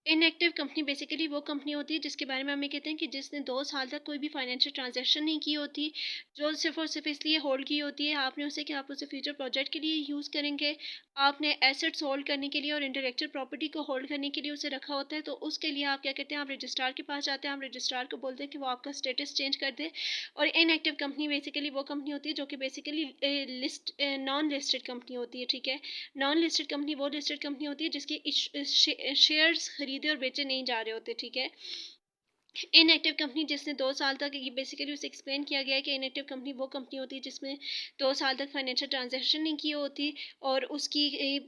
Inactive company basically वो company होती है जिसके बारे में हमें कहते हैं कि जिसने 2 साल तक कोई भी फाइनेंशियल ट्रांजैक्शन नहीं की होती, जो सिर्फ और सिर्फ इसलिए होल्ड की होती है आपने उसे कि आप उसे फ्यूचर प्रोजेक्ट के लिए यूज़ करेंगे, आपने एसेट्स होल्ड करने के लिए और इंटेलेक्चुअल प्रॉपर्टी को होल्ड करने के लिए उसे रखा होता है। तो उसके लिए आप क्या कहते हैं, आप रजिस्ट्रार के पास जाते हैं, आप रजिस्ट्रार को बोलते हैं कि वो आपका स्टेटस चेंज कर दे। और इनएक्टिव कंपनी बेसिकली वो कंपनी होती है जो कि basically list non listed company होती है, ठीक है। नॉन लिस्टेड कंपनी वो लिस्टेड कंपनी होती है जिसके शेयर्स खरीदे और बेचे नहीं जा रहे होते, ठीक है। इनएक्टिव कंपनी जिसने 2 साल तक, ये बेसिकली उसे एक्सप्लेन किया गया है कि इनएक्टिव कंपनी वो कंपनी होती है जिसमें 2 साल तक फाइनेंशियल ट्रांजैक्शन नहीं की होती और उसकी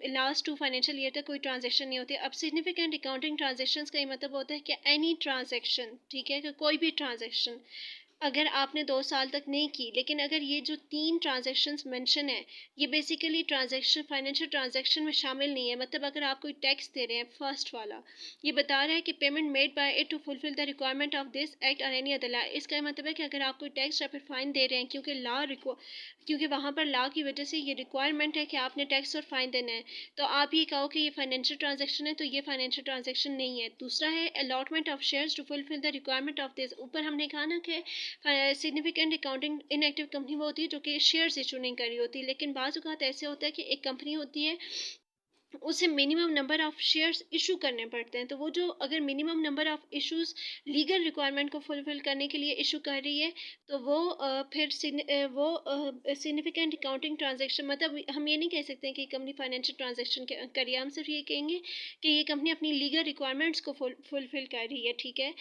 लास्ट 2 फाइनेंशियल ईयर तक कोई ट्रांजैक्शन नहीं होती। अब सिग्निफिकेंट अकाउंटिंग ट्रांजैक्शंस का ये मतलब होता है कि एनी ट्रांजैक्शन, ठीक है, कि कोई भी ट्रांजैक्शन अगर आपने 2 साल तक नहीं की, लेकिन अगर ये जो 3 ट्रांजैक्शंस मेंशन है ये बेसिकली ट्रांजैक्शन फाइनेंशियल ट्रांजैक्शन में शामिल नहीं है। मतलब अगर आप कोई टैक्स दे रहे हैं, फर्स्ट वाला ये बता रहा है कि payment made by it to fulfil the requirement of this act और एनी अदर लॉ। इसका मतलब है कि अगर आप कोई टैक्स या फिर फाइन दे रहे हैं क्योंकि वहाँ पर लॉ की वजह से ये रिक्वायरमेंट है कि आपने टैक्स और फाइन देना है, तो आप ये कहो कि ये फाइनेंशियल ट्रांजैक्शन है तो ये फाइनेंशियल ट्रांजैक्शन नहीं है। दूसरा है allotment of shares to fulfil the requirement of this. ऊपर हमने कहा ना कि सिग्निफिकेंट अकाउंटिंग इनएक्टिव कंपनी वो होती है जो कि शेयर्स इशू नहीं कर रही होती, लेकिन बाज़ औक़ात ऐसे होता है कि एक कंपनी होती है उसे minimum number of shares issue करने पड़ते हैं। तो वो जो अगर minimum number of issues legal requirement को फुलफ़िल करने के लिए इशू कर रही है तो वो सिग्निफिकेंट अकाउंटिंग ट्रांजैक्शन, मतलब हम ये नहीं कह सकते हैं कि कंपनी फाइनेंशियल ट्रांजैक्शन कर रही है, हम सिर्फ ये कहेंगे कि ये कंपनी अपनी लीगल रिक्वायरमेंट्स को फुलफ़िल कर रही है, ठीक है।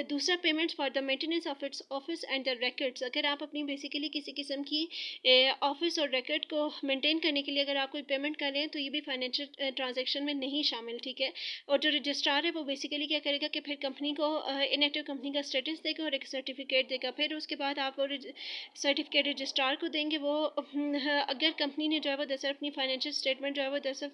दूसरा, payments for the maintenance of its office and the records. अगर आप अपनी बेसिकली किसी किस्म की ऑफिस और रिकॉर्ड को मेंटेन करने के लिए अगर आप कोई पेमेंट कर रहे हैं तो ये भी फाइनेंशियल ट्रांजैक्शन में नहीं शामिल, ठीक है। और जो रजिस्ट्रार है वो बेसिकली क्या करेगा कि फिर कंपनी को इनएक्टिव कंपनी का स्टेटस देगा और एक सर्टिफिकेट देगा। फिर उसके बाद आप वो सर्टिफिकेट रजिस्ट्रार को देंगे। वो अगर कंपनी ने जो है वो दरअसल अपनी फाइनेंशियल स्टेटमेंट जो है वो दरअसल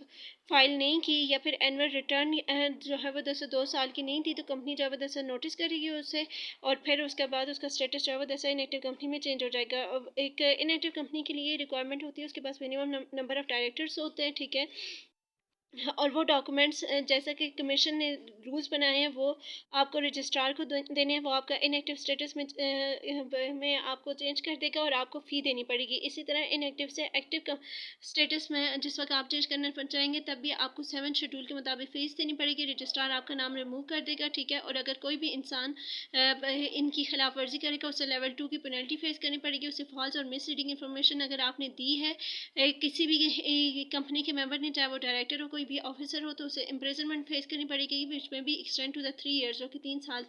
फाइल नहीं की या फिर एनुअल रिटर्न जो है वो दरअसल 2 साल की नहीं थी तो कंपनी जो है वो दरअसल नोटिस करेगी उसे और फिर उसके बाद उसका स्टेटस जो है वो दरअसल इनएक्टिव कंपनी में चेंज हो जाएगा। अब एक इनएक्टिव कंपनी के लिए रिक्वायरमेंट होती है उसके पास मिनिमम नंबर ऑफ डायरेक्टर्स होते हैं, ठीक है। और वो डॉक्यूमेंट्स जैसा कि कमीशन ने रूल्स बनाए हैं वो आपको रजिस्ट्रार को देने हैं। वो आपका इनएक्टिव स्टेटस में आपको चेंज कर देगा और आपको फ़ी देनी पड़ेगी। इसी तरह इनएक्टिव से एक्टिव स्टेटस में जिस वक्त आप चेंज करना चाहेंगे तब भी आपको 7 शेड्यूल के मुताबिक फ़ीस देनी पड़ेगी। रजिस्ट्रार आपका नाम रिमूव कर देगा, ठीक है। और अगर कोई भी इंसान इनकी खिलाफ वर्जी करेगा उसे लेवल 2 की पेनल्टी फेस करनी पड़ेगी। उसे फॉल्स और मिसलीडिंग इन्फॉर्मेशन अगर आपने दी है किसी भी कंपनी के मेंबर ने, चाहे वो डायरेक्टर हो कोई भी ऑफिसर हो, तो उसे इम्प्रिजनमेंट फेस करनी पड़ेगी, विच में भी एक्सटेंड टू द 3 ईयर्स, जो कि 3 साल